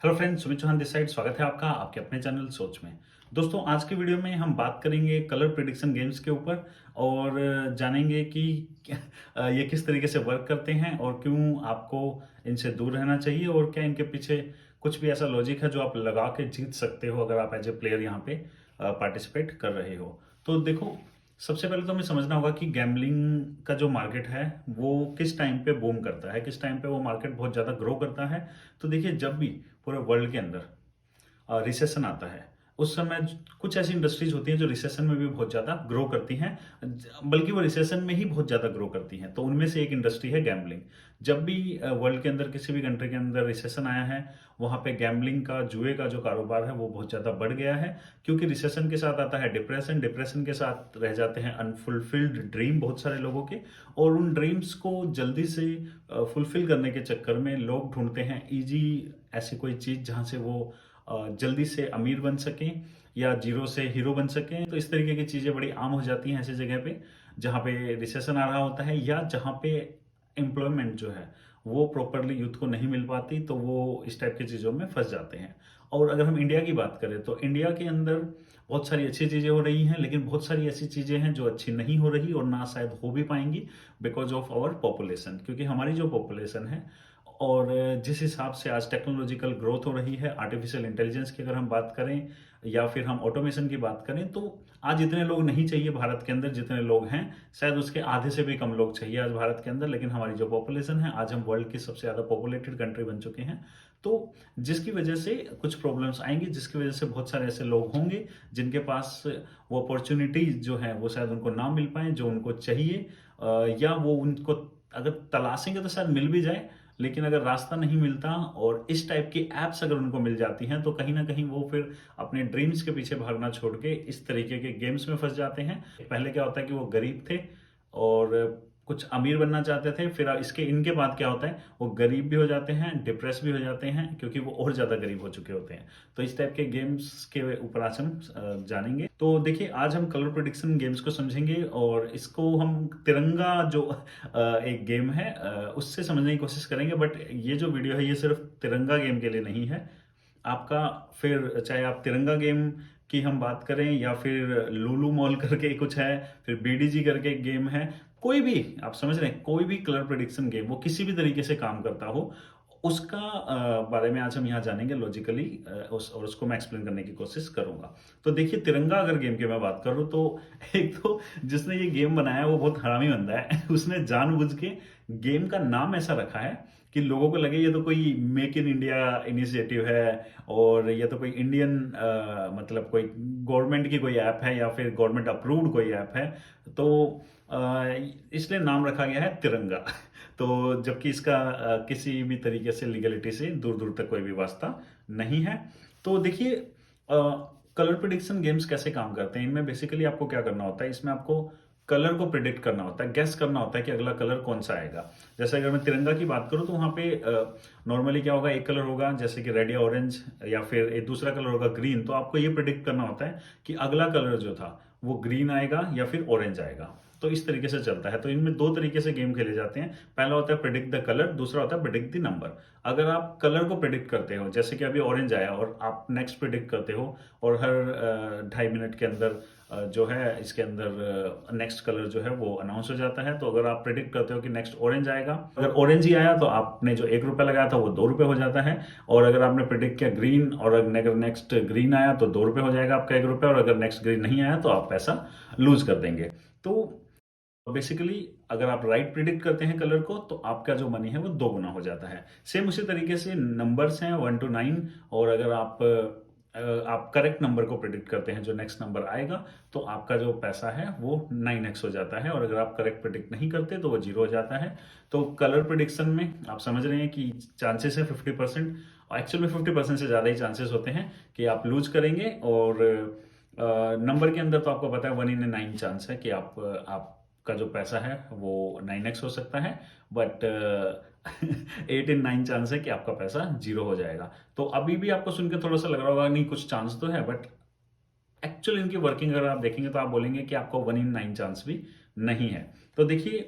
Hello friends, Sumit Chauhan this side. स्वागत है आपका आपके अपने चैनल सोच में। दोस्तों, आज की वीडियो में हम बात करेंगे कलर प्रिडिक्शन गेम्स के ऊपर और जानेंगे कि ये किस तरीके से वर्क करते हैं और क्यों आपको इनसे दूर रहना चाहिए और क्या इनके पीछे कुछ भी ऐसा लॉजिक है जो आप लगा के जीत सकते हो अगर आप एज ए प्लेयर यहाँ पे पार्टिसिपेट कर रहे हो। तो देखो, सबसे पहले तो हमें समझना होगा कि गैम्बलिंग का जो मार्केट है वो किस टाइम पे बूम करता है, किस टाइम पे वो मार्केट बहुत ज़्यादा ग्रो करता है। तो देखिए, जब भी पूरे वर्ल्ड के अंदर रिसेशन आता है उस समय कुछ ऐसी इंडस्ट्रीज होती हैं जो रिसेशन में भी बहुत ज़्यादा ग्रो करती हैं, बल्कि वो रिसेशन में ही बहुत ज़्यादा ग्रो करती हैं। तो उनमें से एक इंडस्ट्री है गैम्बलिंग। जब भी वर्ल्ड के अंदर किसी भी कंट्री के अंदर रिसेशन आया है, वहाँ पे गैम्बलिंग का, जुए का जो कारोबार है वो बहुत ज़्यादा बढ़ गया है। क्योंकि रिसेशन के साथ आता है डिप्रेशन, डिप्रेशन के साथ रह जाते हैं अनफुलफिल्ड ड्रीम बहुत सारे लोगों के। और उन ड्रीम्स को जल्दी से फुलफिल करने के चक्कर में लोग ढूंढते हैं इजी ऐसी कोई चीज़ जहाँ से वो जल्दी से अमीर बन सकें या जीरो से हीरो बन सकें। तो इस तरीके की चीज़ें बड़ी आम हो जाती हैं ऐसी जगह पे जहाँ पे रिसेशन आ रहा होता है या जहाँ पे एम्प्लॉयमेंट जो है वो प्रॉपरली यूथ को नहीं मिल पाती, तो वो इस टाइप की चीज़ों में फंस जाते हैं। और अगर हम इंडिया की बात करें तो इंडिया के अंदर बहुत सारी अच्छी चीज़ें हो रही हैं, लेकिन बहुत सारी ऐसी चीज़ें हैं जो अच्छी नहीं हो रही और ना शायद हो भी पाएंगी बिकॉज ऑफ आवर पॉपुलेशन। क्योंकि हमारी जो पॉपुलेशन है और जिस हिसाब से आज टेक्नोलॉजिकल ग्रोथ हो रही है, आर्टिफिशियल इंटेलिजेंस की अगर हम बात करें या फिर हम ऑटोमेशन की बात करें, तो आज इतने लोग नहीं चाहिए भारत के अंदर जितने लोग हैं। शायद उसके आधे से भी कम लोग चाहिए आज भारत के अंदर। लेकिन हमारी जो पॉपुलेशन है, आज हम वर्ल्ड की सबसे ज़्यादा पॉपुलेटेड कंट्री बन चुके हैं। तो जिसकी वजह से कुछ प्रॉब्लम्स आएंगी, जिसकी वजह से बहुत सारे ऐसे लोग होंगे जिनके पास वो अपॉर्चुनिटीज जो है वो शायद उनको ना मिल पाए जो उनको चाहिए, या वो उनको अगर तलाशेंगे तो शायद मिल भी जाए। लेकिन अगर रास्ता नहीं मिलता और इस टाइप की एप्स अगर उनको मिल जाती हैं तो कहीं ना कहीं वो फिर अपने ड्रीम्स के पीछे भागना छोड़ के इस तरीके के गेम्स में फंस जाते हैं। पहले क्या होता है कि वो गरीब थे और कुछ अमीर बनना चाहते थे, फिर इसके इनके बाद क्या होता है, वो गरीब भी हो जाते हैं, डिप्रेस भी हो जाते हैं क्योंकि वो और ज़्यादा गरीब हो चुके होते हैं। तो इस टाइप के गेम्स के ऊपर आज हम जानेंगे। तो देखिए, आज हम कलर प्रिडिक्शन गेम्स को समझेंगे और इसको हम तिरंगा जो एक गेम है उससे समझने की कोशिश करेंगे। बट ये जो वीडियो है ये सिर्फ तिरंगा गेम के लिए नहीं है आपका। फिर चाहे आप तिरंगा गेम की हम बात करें या फिर लूलू मॉल करके कुछ है, फिर बीडीजी करके एक गेम है, कोई भी आप समझ रहे हैं, कोई भी कलर प्रिडिक्शन गेम वो किसी भी तरीके से काम करता हो, उसका बारे में आज हम यहाँ जानेंगे लॉजिकली, और उसको मैं एक्सप्लेन करने की कोशिश करूंगा। तो देखिए, तिरंगा अगर गेम की मैं बात करूँ तो एक तो जिसने ये गेम बनाया वो बहुत हरामी बंदा है। उसने जानबूझ के गेम का नाम ऐसा रखा है कि लोगों को लगे ये तो कोई मेक इन इंडिया इनिशिएटिव है और ये तो कोई इंडियन मतलब कोई गवर्नमेंट की कोई ऐप है या फिर गवर्नमेंट अप्रूव्ड कोई ऐप है। तो इसलिए नाम रखा गया है तिरंगा। तो जबकि इसका किसी भी तरीके से लीगलिटी से दूर दूर तक कोई भी वास्ता नहीं है। तो देखिए, कलर प्रिडिक्शन गेम्स कैसे काम करते हैं, इनमें बेसिकली आपको क्या करना होता है, इसमें आपको कलर को प्रिडिक्ट करना होता है, गेस करना होता है कि अगला कलर कौन सा आएगा। जैसे अगर मैं तिरंगा की बात करूं तो वहां पे नॉर्मली क्या होगा, एक कलर होगा जैसे कि रेड या ऑरेंज, या फिर एक दूसरा कलर होगा ग्रीन। तो आपको ये प्रिडिक्ट करना होता है कि अगला कलर जो था वो ग्रीन आएगा या फिर ऑरेंज आएगा। तो इस तरीके से चलता है। तो इनमें दो तरीके से गेम खेले जाते हैं। पहला होता है प्रिडिक्ट द कलर, दूसरा होता है प्रिडिक्ट द नंबर। अगर आप कलर को प्रिडिक्ट करते हो, जैसे कि अभी ऑरेंज आया और आप नेक्स्ट प्रिडिक्ट करते हो और हर 2.5 मिनट के अंदर जो है इसके अंदर नेक्स्ट कलर जो है वो अनाउंस हो जाता है। तो अगर आप प्रिडिक्ट करते हो कि नेक्स्ट ऑरेंज आएगा, अगर ऑरेंज ही आया तो आपने जो 1 रुपया लगाया था वो 2 रुपये हो जाता है। और अगर आपने प्रिडिक्ट किया ग्रीन और अगर नेक्स्ट ग्रीन आया तो 2 रुपये हो जाएगा आपका 1 रुपया, और अगर नेक्स्ट ग्रीन नहीं आया तो आप पैसा लूज कर देंगे। तो बेसिकली अगर आप राइट प्रिडिक्ट करते हैं कलर को तो आपका जो मनी है वो 2 गुना हो जाता है। सेम उसी तरीके से नंबर्स हैं 1 to 9, और अगर आप करेक्ट नंबर को प्रिडिक्ट करते हैं जो नेक्स्ट नंबर आएगा तो आपका जो पैसा है वो 9x हो जाता है, और अगर आप करेक्ट प्रिडिक्ट नहीं करते तो वो 0 हो जाता है। तो कलर प्रिडिक्शन में आप समझ रहे हैं कि चांसेस है 50%, और एक्चुअल में 50% से ज़्यादा ही चांसेस होते हैं कि आप लूज करेंगे। और नंबर के अंदर तो आपको पता है 1 in 9 चांस है कि आपका जो पैसा है वो 9x हो सकता है। बट 8 in 9 चांस है कि आपका पैसा 0 हो जाएगा। तो अभी भी आपको सुन के थोड़ा सा लग रहा होगा नहीं कुछ चांस तो है, बट एक्चुअल इनकी वर्किंग अगर आप देखेंगे तो आप बोलेंगे कि आपको 1 in 9 चांस भी नहीं है। तो देखिए,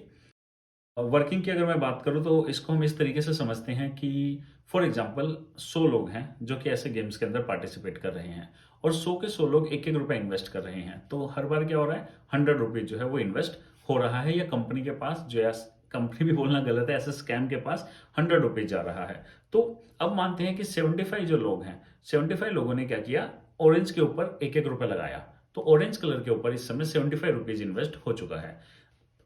वर्किंग की अगर मैं बात करूँ तो इसको हम इस तरीके से समझते हैं कि फॉर एग्जांपल 100 लोग हैं जो कि ऐसे गेम्स के अंदर पार्टिसिपेट कर रहे हैं और 100 के 100 लोग एक एक रुपए इन्वेस्ट कर रहे हैं, तो हर बार क्या हो रहा है, 100 रुपीज जो है वो इन्वेस्ट हो रहा है या कंपनी के पास जो है, कंपनी भी बोलना गलत है, ऐसे स्कैम के पास 100 रुपीज जा रहा है। तो अब मानते हैं कि 75 जो लोग हैं, 75 लोगों ने क्या किया, ऑरेंज के ऊपर एक एक रुपए लगाया, तो ऑरेंज कलर के ऊपर इस समय 75 रुपीज इन्वेस्ट हो चुका है।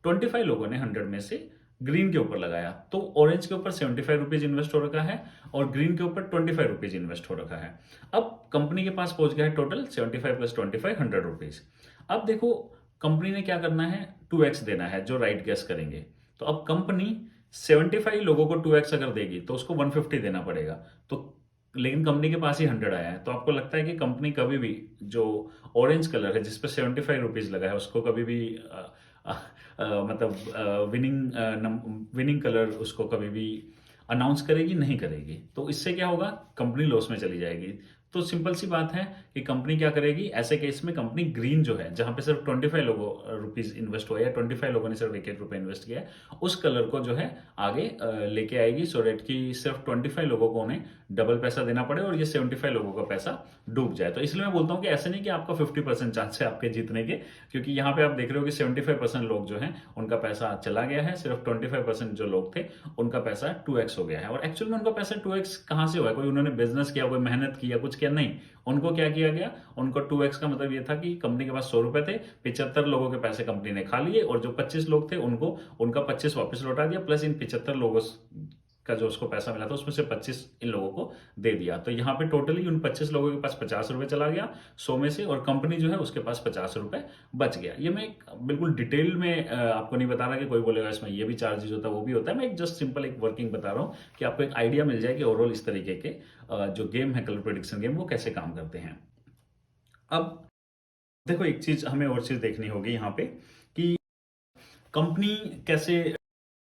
25 लोगों ने 100 में से ग्रीन के ऊपर लगाया, तो ऑरेंज के ऊपर 75 रुपीज इन्वेस्ट हो रखा है और ग्रीन के ऊपर 25 रुपीज इन्वेस्ट हो रखा है। अब कंपनी के पास पहुंच गया है टोटल 75 प्लस 25 100 रुपीज। अब देखो कंपनी ने क्या करना है, 2x देना है जो राइट गेस करेंगे। तो अब कंपनी 75 लोगों को 2x अगर देगी तो उसको 150 देना पड़ेगा। तो लेकिन कंपनी के पास ही 100 आया है, तो आपको लगता है कि कंपनी कभी भी जो ऑरेंज कलर है जिसपे 75 रुपीज लगा है उसको कभी भी मतलब विनिंग कलर उसको कभी भी अनाउंस करेगी नहीं करेगी। तो इससे क्या होगा, कंपनी लॉस में चली जाएगी। तो सिंपल सी बात है कि कंपनी क्या करेगी, ऐसे केस में कंपनी ग्रीन जो है जहां पे सिर्फ 25 लोगों रुपीज इन्वेस्ट हुआ है या 25 लोगों ने सिर्फ एक एक रुपए इन्वेस्ट किया है, उस कलर को जो है आगे लेके आएगी, सो डेट कि सिर्फ 25 लोगों को उन्हें डबल पैसा देना पड़े और ये 75 लोगों का पैसा डूब जाए। तो इसलिए मैं बोलता हूं कि ऐसे नहीं कि आपका 50% चांस है आपके जीतने के, क्योंकि यहाँ पे आप देख रहे हो कि 75% लोग जो हैं उनका पैसा चला गया है, सिर्फ 25% जो लोग थे उनका पैसा 2x हो गया है। और एक्चुअल में उनका पैसा 2x कहां से हुआ है, कोई उन्होंने बिजनेस किया, कोई मेहनत किया, कुछ किया नहीं, उनको क्या किया गया, उनको 2x का मतलब ये था कि कंपनी के पास 100 रुपए थे, 75 लोगों के पैसे कंपनी ने खा लिए और जो 25 लोग थे उनको उनका 25 वापस लौटा दिया, प्लस इन 75 लोगों का जो उसको पैसा मिला था उसमें से 25 इन लोगों को दे दिया। तो यहाँ पे टोटली उन 25 लोगों के पास 50 रुपए चला गया 100 में से, और कंपनी जो है उसके पास 50 रुपए बच गया। ये मैं एक बिल्कुल डिटेल में आपको नहीं बता रहा कि कोई बोलेगा इसमें ये भी चार्जेस होता है वो भी होता है, मैं एक जस्ट सिंपल एक वर्किंग बता रहा हूँ कि आपको एक आइडिया मिल जाए कि ओवरऑल इस तरीके के जो गेम है कलर प्रेडिक्शन गेम वो कैसे काम करते हैं। अब देखो एक चीज हमें और चीज देखनी होगी यहाँ पे कि कंपनी कैसे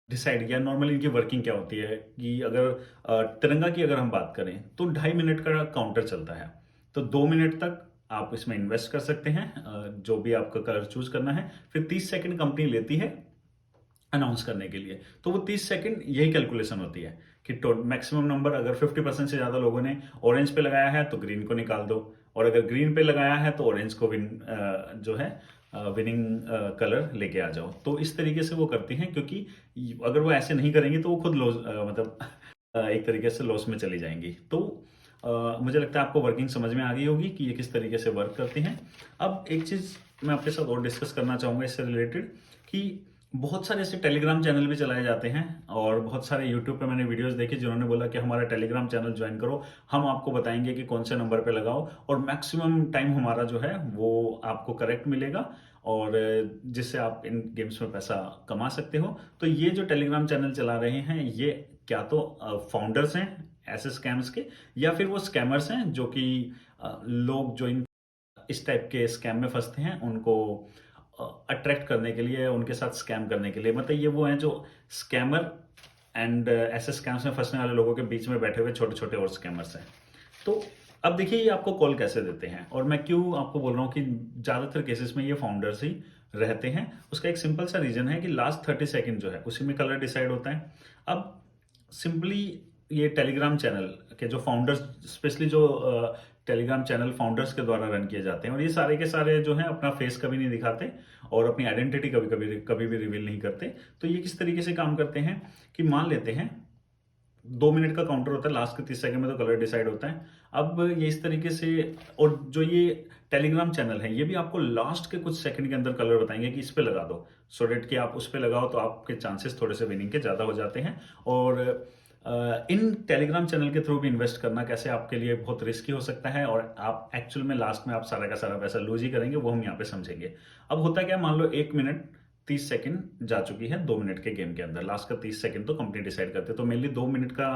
डिसाइड किया, नॉर्मली इनकी वर्किंग क्या होती है कि अगर तिरंगा की अगर हम बात करें तो 2.5 मिनट का काउंटर चलता है, तो 2 मिनट तक आप इसमें इन्वेस्ट कर सकते हैं जो भी आपका कलर चूज करना है, फिर 30 सेकंड कंपनी लेती है अनाउंस करने के लिए। तो वो 30 सेकंड यही कैलकुलेशन होती है कि मैक्सिमम नंबर, अगर 50% से ज्यादा लोगों ने ऑरेंज पे लगाया है तो ग्रीन को निकाल दो, और अगर ग्रीन पे लगाया है तो ऑरेंज को जो है विनिंग कलर लेके आ जाओ। तो इस तरीके से वो करती हैं, क्योंकि अगर वो ऐसे नहीं करेंगी तो वो खुद लॉस मतलब एक तरीके से लॉस में चली जाएंगी। तो मुझे लगता है आपको वर्किंग समझ में आ गई होगी कि ये किस तरीके से वर्क करती हैं। अब एक चीज मैं आपके साथ और डिस्कस करना चाहूंगा इससे रिलेटेड कि बहुत सारे ऐसे टेलीग्राम चैनल भी चलाए जाते हैं और बहुत सारे यूट्यूब पे मैंने वीडियोस देखे जिन्होंने बोला कि हमारा टेलीग्राम चैनल ज्वाइन करो, हम आपको बताएंगे कि कौन से नंबर पे लगाओ और मैक्सिमम टाइम हमारा जो है वो आपको करेक्ट मिलेगा और जिससे आप इन गेम्स में पैसा कमा सकते हो। तो ये जो टेलीग्राम चैनल चला रहे हैं ये क्या तो फाउंडर्स हैं ऐसे स्कैम्स के, या फिर वो स्कैमर्स हैं जो कि लोग जो इस टाइप के स्कैम में फंसते हैं उनको अट्रैक्ट करने के लिए, उनके साथ स्कैम करने के लिए। मतलब ये वो हैं जो स्कैमर एंड ऐसे स्कैम्स में फंसने वाले लोगों के बीच में बैठे हुए छोटे छोटे और स्कैमर्स हैं। तो अब देखिए ये आपको कॉल कैसे देते हैं और मैं क्यों आपको बोल रहा हूँ कि ज्यादातर केसेस में ये फाउंडर्स ही रहते हैं। उसका एक सिंपल सा रीजन है कि लास्ट 30 सेकंड जो है उसी में कलर डिसाइड होता है। अब सिंपली ये टेलीग्राम चैनल के जो फाउंडर्स, स्पेशली जो टेलीग्राम चैनल फाउंडर्स के द्वारा रन किए जाते हैं, और ये सारे के सारे जो हैं अपना फेस कभी नहीं दिखाते और अपनी आइडेंटिटी कभी भी रिवील नहीं करते। तो ये किस तरीके से काम करते हैं कि मान लेते हैं 2 मिनट का काउंटर होता है, लास्ट के 30 सेकंड में तो कलर डिसाइड होता है। अब ये इस तरीके से, और जो ये टेलीग्राम चैनल है ये भी आपको लास्ट के कुछ सेकंड के अंदर कलर बताएंगे कि इस पे लगा दो, सो डेट कि आप उस पे लगाओ तो आपके चांसेस थोड़े से विनिंग के ज्यादा हो जाते हैं। और इन टेलीग्राम चैनल के थ्रू भी इन्वेस्ट करना कैसे आपके लिए बहुत रिस्की हो सकता है और आप एक्चुअल में लास्ट में आप सारा का सारा पैसा लूज ही करेंगे, वो हम यहाँ पे समझेंगे। अब होता क्या, मान लो 1 मिनट 30 सेकंड जा चुकी है 2 मिनट के गेम के अंदर, लास्ट का 30 सेकंड तो कंपनी डिसाइड करते हैं। तो मेनली 2 मिनट का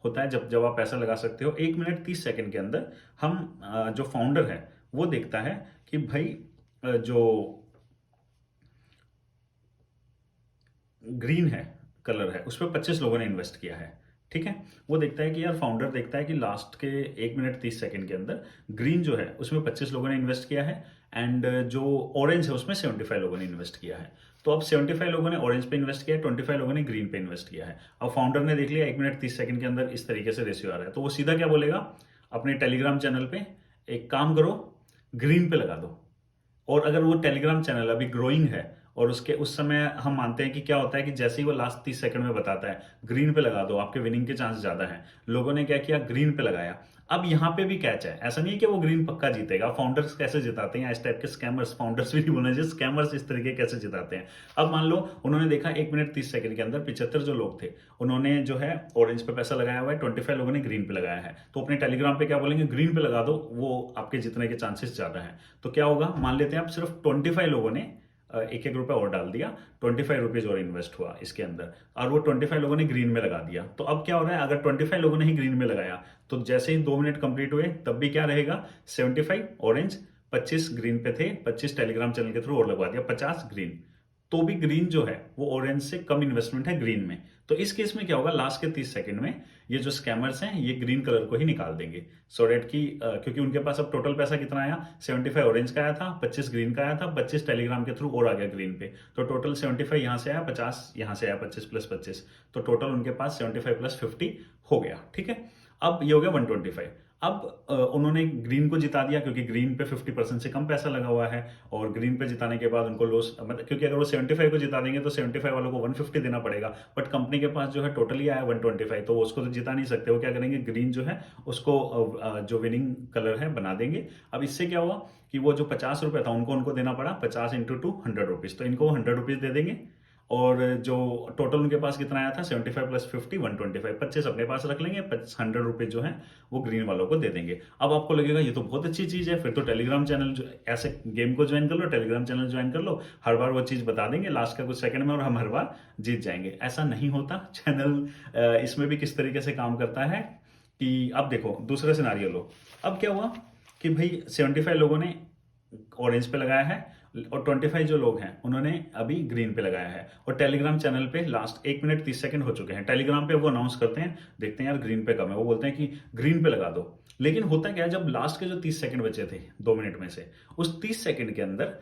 होता है जब आप पैसा लगा सकते हो। 1 मिनट 30 सेकंड के अंदर हम जो फाउंडर है वो देखता है कि भाई जो ग्रीन है कलर है उस पर 25 लोगों ने इन्वेस्ट किया है, ठीक है। वो देखता है कि यार, फाउंडर देखता है कि लास्ट के 1 मिनट 30 सेकंड के अंदर ग्रीन जो है उसमें 25 लोगों ने इन्वेस्ट किया है एंड जो ऑरेंज है उसमें 75 लोगों ने इन्वेस्ट किया है। तो अब 75 लोगों ने ऑरेंज पे इन्वेस्ट किया है, 25 लोगों ने ग्रीन पे इन्वेस्ट किया है। अब फाउंडर ने देख लिया 1 मिनट 30 सेकंड के अंदर इस तरीके से रेशियो आ रहा है, तो वो सीधा क्या बोलेगा अपने टेलीग्राम चैनल पे, एक काम करो ग्रीन पे लगा दो। और अगर वो टेलीग्राम चैनल अभी ग्रोइंग है और उसके उस समय हम मानते हैं कि क्या होता है कि जैसे ही वो लास्ट 30 सेकंड में बताता है ग्रीन पे लगा दो, आपके विनिंग के चांस ज्यादा हैं, लोगों ने क्या किया ग्रीन पे लगाया। अब यहाँ पे भी कैच है, ऐसा नहीं है कि वो ग्रीन पक्का जीतेगा। फाउंडर्स कैसे जिताते हैं इस टाइप के स्कैमर्स, फाउंडर्स भी नहीं बोलना चाहिए, स्कैमर्स इस तरीके कैसे जिताते हैं। अब मान लो उन्होंने देखा 1 मिनट 30 सेकंड के अंदर 75 जो लोग थे उन्होंने जो है ऑरेंज पे पैसा लगाया हुआ है, 25 लोगों ने ग्रीन पे लगाया है, तो अपने टेलीग्राम पे क्या बोलेंगे ग्रीन पे लगा दो, वो आपके जीतने के चांसेस ज्यादा हैं। तो क्या होगा, मान लेते हैं आप सिर्फ 25 लोगों ने 1-1 रुपया और डाल दिया, 25 रुपीज और इन्वेस्ट हुआ इसके अंदर, और वो 25 लोगों ने ग्रीन में लगा दिया। तो अब क्या हो रहा है, अगर 25 लोगों ने ही ग्रीन में लगाया तो जैसे ही 2 मिनट कंप्लीट हुए तब भी क्या रहेगा, 75 ऑरेंज, 25 ग्रीन पे थे, 25 टेलीग्राम चैनल के थ्रू और लगवा दिया, 50 ग्रीन। तो भी ग्रीन जो है वो ऑरेंज से कम इन्वेस्टमेंट है ग्रीन में। तो इस केस में क्या होगा, लास्ट के 30 सेकंड में ये जो स्कैमर्स हैं ये ग्रीन कलर को ही निकाल देंगे, सो डेट की क्योंकि उनके पास अब टोटल पैसा कितना आया, 75 ऑरेंज का आया था, 25 ग्रीन का आया था, 25 टेलीग्राम के थ्रू और आ गया ग्रीन पे, तो टोटल 75 यहां से आया, 50 यहां से आया, 25 प्लस 25, तो टोटल उनके पास 75 प्लस 50 हो गया। ठीक है, अब ये हो गया 125। अब उन्होंने ग्रीन को जिता दिया क्योंकि ग्रीन पे 50% से कम पैसा लगा हुआ है, और ग्रीन पे जिताने के बाद उनको लॉस, मतलब क्योंकि अगर वो 75 को जिता देंगे तो 75 वालों को 150 देना पड़ेगा, बट कंपनी के पास जो है टोटली आया 125, तो वो उसको तो जिता नहीं सकते। वो क्या करेंगे, ग्रीन जो है उसको जो विनिंग कलर है बना देंगे। अब इससे क्या हुआ कि वो जो 50 रुपये था उनको उनको देना पड़ा 50 इंटू 2 100 रुपीज, तो इनको 100 रुपीज दे देंगे, और जो टोटल उनके पास कितना आया था 75 प्लस 50 125, 25 अपने पास रख लेंगे, 100 रुपीज जो है वो ग्रीन वालों को दे देंगे। अब आपको लगेगा ये तो बहुत अच्छी चीज है, फिर तो टेलीग्राम चैनल जो ऐसे गेम को ज्वाइन कर लो, टेलीग्राम चैनल ज्वाइन कर लो, हर बार वो चीज बता देंगे लास्ट का कुछ सेकंड में और हम हर बार जीत जाएंगे। ऐसा नहीं होता। चैनल इसमें भी किस तरीके से काम करता है कि अब देखो दूसरा सिनारियो लो। अब क्या हुआ कि भाई 75 लोगों ने ऑरेंज पे लगाया है और 25 जो लोग हैं उन्होंने अभी ग्रीन पे लगाया है, और टेलीग्राम चैनल पे लास्ट 1 मिनट 30 सेकंड हो चुके हैं। टेलीग्राम पे वो अनाउंस करते हैं, देखते हैं यार ग्रीन पे कम है, वो बोलते हैं कि ग्रीन पे लगा दो। लेकिन होता क्या है, जब लास्ट के जो 30 सेकंड बचे थे 2 मिनट में से, उस 30 सेकंड के अंदर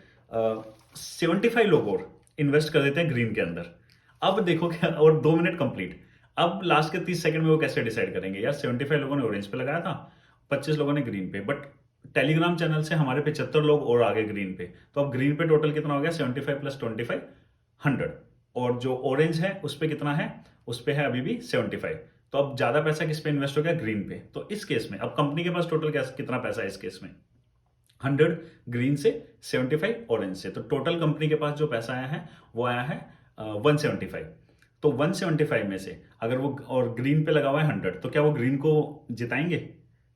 75 लोग और इन्वेस्ट कर देते हैं ग्रीन के अंदर। अब देखो क्या, और 2 मिनट कंप्लीट। अब लास्ट के 30 सेकंड में वो कैसे डिसाइड करेंगे, यार 75 लोगों ने ऑरेंज पे लगाया था, 25 लोगों ने ग्रीन पे, बट टेलीग्राम चैनल से हमारे 75 लोग और आगे ग्रीन पे, तो अब ग्रीन पे टोटल कितना हो गया 75 प्लस 25 100, और जो ऑरेंज है उस पे कितना है, उस पे है अभी भी 75, तो अब ज्यादा पैसा किस पे इन्वेस्ट हो गया, ग्रीन पे। तो इस केस में अब कंपनी के पास टोटल कितना पैसा है इस केस में, 100 ग्रीन से, 75 ऑरेंज से, तो टोटल कंपनी के पास जो पैसा आया है वो आया है 175। तो 175 में से अगर वो और ग्रीन पे लगा हुआ है 100, तो क्या वो ग्रीन को जिताएंगे,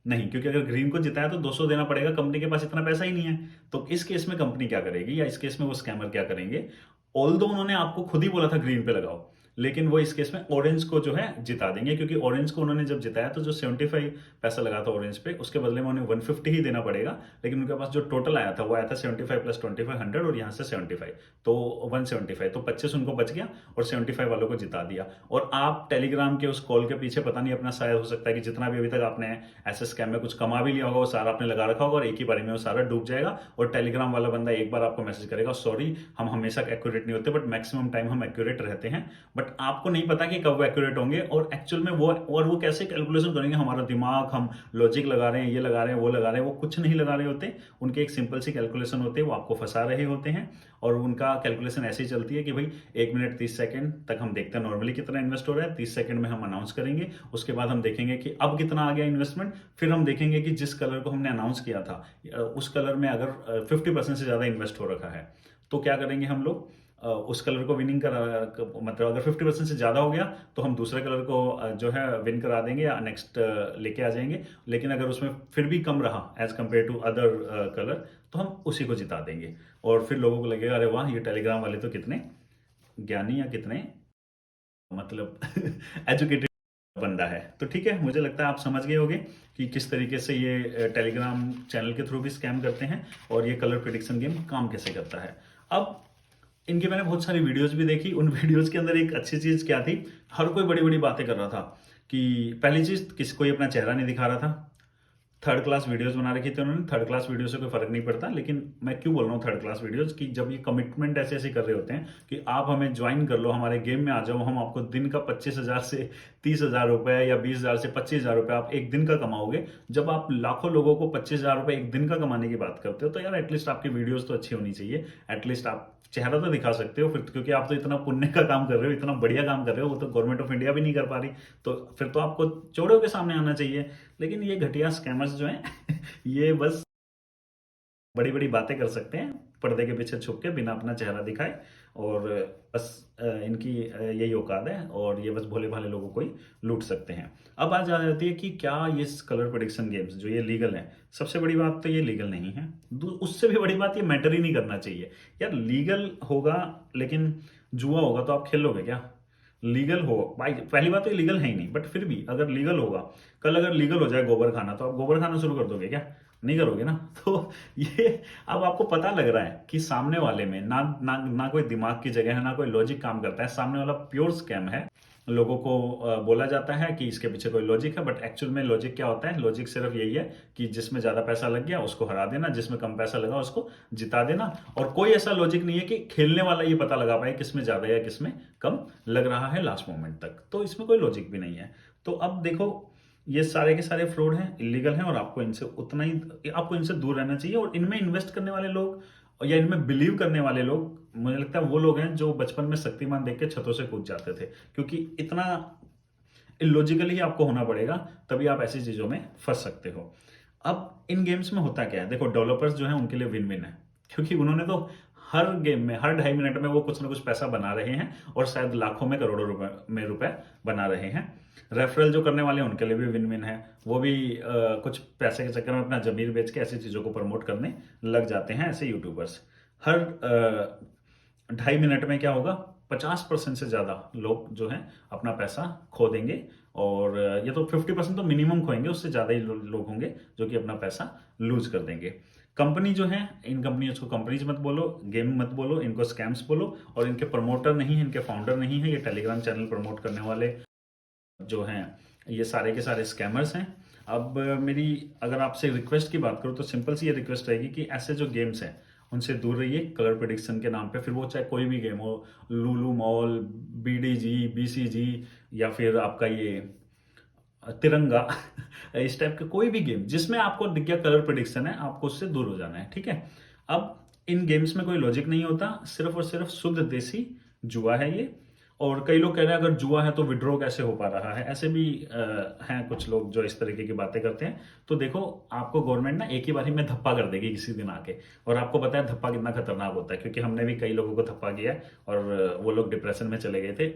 नहीं, क्योंकि अगर ग्रीन को जिताया तो 200 देना पड़ेगा, कंपनी के पास इतना पैसा ही नहीं है। तो इस केस में कंपनी क्या करेगी, या इस केस में वो स्कैमर क्या करेंगे, ऑल्दो उन्होंने आपको खुद ही बोला था ग्रीन पे लगाओ, लेकिन वो इस केस में ऑरेंज को जो है जिता देंगे, क्योंकि ऑरेंज को उन्होंने जब जिताया तो जो 75 पैसा लगा था ऑरेंज पे उसके बदले में उन्हें 150 ही देना पड़ेगा, लेकिन उनके पास जो टोटल आया था वो आया था 75 प्लस 25 100, और यहाँ से 75, तो 175, तो 25 उनको बच गया और 75 वालों को जिता दिया। और आप टेलीग्राम के उस कॉल के पीछे पता नहीं अपना शायद हो सकता है कि जितना भी अभी तक आपने ऐसे स्कैम में कुछ कमा भी लिया होगा वो सारा आपने लगा रखा होगा, और एक ही बारी में वो सारा डूब जाएगा, और टेलीग्राम वाला बंदा एक बार आपको मैसेज करेगा, सॉरी हम हमेशा एक्यूरेट नहीं होते, बट मैक्सिमम टाइम हम एक्यूरेट रहते हैं, बट आपको नहीं पता कि कब वो एक्यूरेट होंगे, और एक्चुअल में वो, और वो कैसे कैलकुलेशन करेंगे, हमारा दिमाग, हम लॉजिक लगा रहे हैं, ये लगा रहे हैं, वो लगा रहे हैं, वो कुछ नहीं लगा रहे होते, उनके एक सिंपल सी कैलकुलेशन होते हैं, वो आपको फंसा रहे होते हैं, और उनका कैलकुलेशन ऐसी चलती है कि भाई 1 मिनट 30 सेकंड तक हम देखते हैं नॉर्मली कितना इन्वेस्ट हो रहा है, 30 सेकंड में हम अनाउंस करेंगे, उसके बाद हम देखेंगे कि अब कितना आ गया इन्वेस्टमेंट, फिर हम देखेंगे कि जिस कलर को हमने अनाउंस किया था उस कलर में अगर 50% से ज्यादा इन्वेस्ट हो रखा है तो क्या करेंगे हम लोग, उस कलर को विनिंग करा, मतलब अगर 50% से ज्यादा हो गया तो हम दूसरे कलर को जो है विन करा देंगे या नेक्स्ट लेके आ जाएंगे, लेकिन अगर उसमें फिर भी कम रहा as compare to other colour तो हम उसी को जिता देंगे, और फिर लोगों को लगेगा अरे वाह ये टेलीग्राम वाले तो कितने ज्ञानी या कितने मतलब एजुकेटेड बंदा है। तो ठीक है, मुझे लगता है आप समझ गए होंगे कि किस तरीके से ये टेलीग्राम चैनल के थ्रू भी स्कैम करते हैं और ये कलर प्रिडिक्शन गेम काम कैसे करता है। अब इनके मैंने बहुत सारी वीडियोस भी देखी, उन वीडियोस के अंदर एक अच्छी चीज क्या थी, हर कोई बड़ी बड़ी बातें कर रहा था कि पहली चीज किसी कोई अपना चेहरा नहीं दिखा रहा था, थर्ड क्लास वीडियोस बना रखी थी उन्होंने। थर्ड क्लास वीडियो से कोई फर्क नहीं पड़ता, लेकिन मैं क्यों बोल रहा हूँ थर्ड क्लास वीडियोस, कि जब ये कमिटमेंट ऐसे ऐसे कर रहे होते हैं कि आप हमें ज्वाइन कर लो, हमारे गेम में आ जाओ, हम आपको दिन का 25,000 से 30,000 रुपए या 20,000 से 25,000 रुपए आप एक दिन का कमाओगे। जब आप लाखों लोगों को 25,000 रुपए एक दिन का कमाने की बात करते हो, तो यार एटलीस्ट आपकी वीडियोस तो अच्छी होनी चाहिए। एटलीस्ट आप चेहरा तो दिखा सकते हो फिर, क्योंकि आप तो इतना पुण्य का काम कर रहे हो, इतना बढ़िया काम कर रहे हो, वो तो गवर्नमेंट ऑफ इंडिया भी नहीं कर पा रही, तो फिर तो आपको चौड़ों के सामने आना चाहिए। लेकिन ये घटिया स्कैमर्स जो हैं ये बस बड़ी बड़ी बातें कर सकते हैं पर्दे के पीछे छुप के, बिना अपना चेहरा दिखाए, और बस इनकी यही औकात है, और ये बस भोले भाले लोगों को ही लूट सकते हैं। अब आज आ जाती है कि क्या ये कलर प्रेडिक्शन गेम्स जो ये लीगल है। सबसे बड़ी बात तो ये लीगल नहीं है, उससे भी बड़ी बात ये मैटर ही नहीं करना चाहिए। यार लीगल होगा लेकिन जुआ होगा तो आप खेल लोगे क्या? लीगल हो भाई, पहली बात तो ये लीगल है ही नहीं, बट फिर भी अगर लीगल होगा, कल अगर लीगल हो जाए गोबर खाना, तो आप गोबर खाना शुरू कर दोगे क्या? नहीं करोगे ना। तो ये अब आपको पता लग रहा है कि सामने वाले में ना ना ना कोई दिमाग की जगह है, ना कोई लॉजिक काम करता है, सामने वाला प्योर स्कैम है। लोगों को बोला जाता है कि इसके पीछे कोई लॉजिक है, बट एक्चुअल में लॉजिक क्या होता है? लॉजिक सिर्फ यही है कि जिसमें ज्यादा पैसा लग गया उसको हरा देना, जिसमें कम पैसा लगा उसको जिता देना। और कोई ऐसा लॉजिक नहीं है कि खेलने वाला ये पता लगा पाए किसमें ज्यादा या किसमें कम लग रहा है लास्ट मोमेंट तक। तो इसमें कोई लॉजिक भी नहीं है। तो अब देखो, ये सारे के सारे फ्रॉड हैं, इलीगल हैं, और आपको इनसे उतना ही, आपको इनसे दूर रहना चाहिए। और इनमें इन्वेस्ट करने वाले लोग या इनमें बिलीव करने वाले लोग, मुझे लगता है वो लोग हैं जो बचपन में शक्तिमान देख के छतों से कूद जाते थे, क्योंकि इतना इलॉजिकली ही आपको होना पड़ेगा, तभी आप ऐसी चीजों में फंस सकते हो। अब इन गेम्स में होता क्या है? देखो, डेवलपर्स जो है उनके लिए विन विन है, क्योंकि उन्होंने तो हर गेम में हर 2.5 मिनट में वो कुछ ना कुछ पैसा बना रहे हैं, और शायद लाखों में करोड़ों रुपए में रुपए बना रहे हैं। रेफरल जो करने वाले हैं उनके लिए भी विन विन है, वो भी कुछ पैसे के चक्कर में अपना जमीर बेच के ऐसी चीजों को प्रमोट करने लग जाते हैं ऐसे यूट्यूबर्स। हर 2.5 मिनट में क्या होगा? 50% से ज्यादा लोग जो है अपना पैसा खो देंगे, और ये तो 50% तो मिनिमम खोएंगे, उससे ज्यादा ही लोग होंगे जो कि अपना पैसा लूज कर देंगे। कंपनी जो है, इन कंपनियों को कंपनीज मत बोलो, गेम मत बोलो, इनको स्कैम्स बोलो। और इनके प्रमोटर नहीं है, इनके फाउंडर नहीं है, ये टेलीग्राम चैनल प्रमोट करने वाले जो हैं ये सारे के सारे स्कैमर्स हैं। अब मेरी अगर आपसे रिक्वेस्ट की बात करूं तो सिंपल सी ये रिक्वेस्ट रहेगी कि ऐसे जो गेम्स हैं उनसे दूर रहिए कलर प्रेडिक्शन के नाम पे। फिर वो चाहे कोई भी गेम हो, लूलू मॉल, बीडीजी, बीसीजी, या फिर आपका ये तिरंगा इस टाइप के कोई भी गेम जिसमें आपको दिख गया कलर प्रेडिक्शन है, आपको उससे दूर हो जाना है, ठीक है। अब इन गेम्स में कोई लॉजिक नहीं होता, सिर्फ और सिर्फ शुद्ध देसी जुआ है ये। और कई लोग कह रहे हैं अगर जुआ है तो विड्रॉ कैसे हो पा रहा है, ऐसे भी हैं कुछ लोग जो इस तरीके की बातें करते हैं। तो देखो, आपको गवर्नमेंट ना एक ही बारी में धप्पा कर देगी किसी दिन आके, और आपको पता है धप्पा कितना खतरनाक होता है, क्योंकि हमने भी कई लोगों को धप्पा किया है और वो लोग डिप्रेशन में चले गए थे।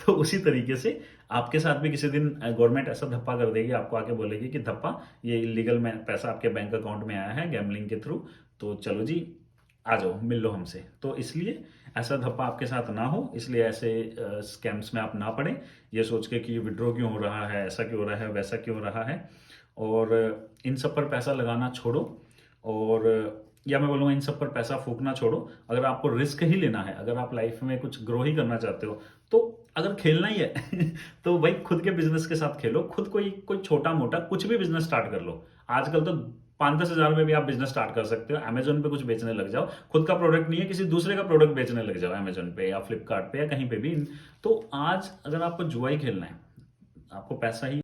तो उसी तरीके से आपके साथ भी किसी दिन गवर्नमेंट ऐसा धप्पा कर देगी, आपको आके बोलेगी कि धप्पा, ये इलीगल में पैसा आपके बैंक अकाउंट में आया है गैम्बलिंग के थ्रू, तो चलो जी आ जाओ मिल लो हमसे। तो इसलिए ऐसा धप्पा आपके साथ ना हो, इसलिए ऐसे स्कैम्स में आप ना पड़े, ये सोच के कि विड्रॉ क्यों हो रहा है, ऐसा क्यों हो रहा है, वैसा क्यों हो रहा है। और इन सब पर पैसा लगाना छोड़ो, और या मैं बोलूँगा इन सब पर पैसा फूकना छोड़ो। अगर आपको रिस्क ही लेना है, अगर आप लाइफ में कुछ ग्रो ही करना चाहते हो, तो अगर खेलना ही है तो भाई खुद के बिजनेस के साथ खेलो, खुद कोई कोई छोटा मोटा कुछ भी बिजनेस स्टार्ट कर लो। आजकल तो 5-10 हज़ार में भी आप बिजनेस स्टार्ट कर सकते हो। अमेजोन पे कुछ बेचने लग जाओ, खुद का प्रोडक्ट नहीं है किसी दूसरे का प्रोडक्ट बेचने लग जाओ अमेजोन पे या फ्लिपकार्ट पे या कहीं पे भी। तो आज अगर आपको जुआ ही खेलना है, आपको पैसा ही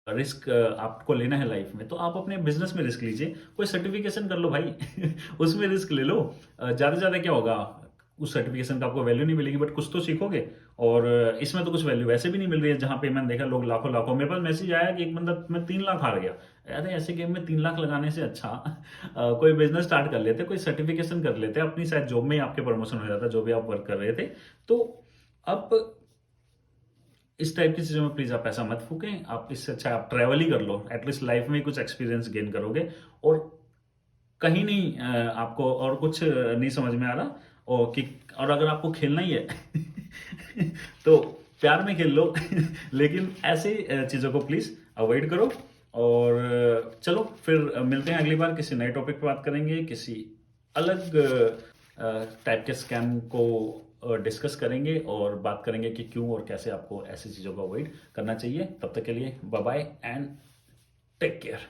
रिस्क आपको लेना है लाइफ में, तो आप अपने बिजनेस में रिस्क लीजिए, कोई सर्टिफिकेशन कर लो भाई उसमें रिस्क ले लो। ज्यादा से ज्यादा क्या होगा, उस सर्टिफिकेशन का आपको वैल्यू नहीं मिलेगी, बट कुछ तो सीखोगे। और इसमें तो कुछ वैल्यू वैसे भी नहीं मिल रही है, जहां पे मैंने देखा लोग लाखों लाखों, मेरे पास मैसेज आया कि एक बंदा मैं 3 लाख हार गया। अरे ऐसे गेम में 3 लाख लगाने से अच्छा कोई बिजनेस स्टार्ट कर लेते, कोई सर्टिफिकेशन कर लेते, अपनी शायद जॉब में ही आपके प्रमोशन हो जाता, जो भी आप वर्क कर रहे थे। तो अब इस टाइप की चीजों में प्लीज आप पैसा मत फूकें। आप इससे अच्छा आप ट्रैवल ही कर लो, एटलीस्ट लाइफ में कुछ एक्सपीरियंस गेन करोगे। और कहीं नहीं आपको और कुछ नहीं समझ में आ रहा, और अगर आपको खेलना ही है तो प्यार में खेल लो लेकिन ऐसी चीजों को प्लीज अवॉइड करो। और चलो फिर मिलते हैं अगली बार, किसी नए टॉपिक पे बात करेंगे, किसी अलग टाइप के स्कैम को डिस्कस करेंगे, और बात करेंगे कि क्यों और कैसे आपको ऐसी चीज़ों को अवॉइड करना चाहिए। तब तक के लिए bye bye and take care.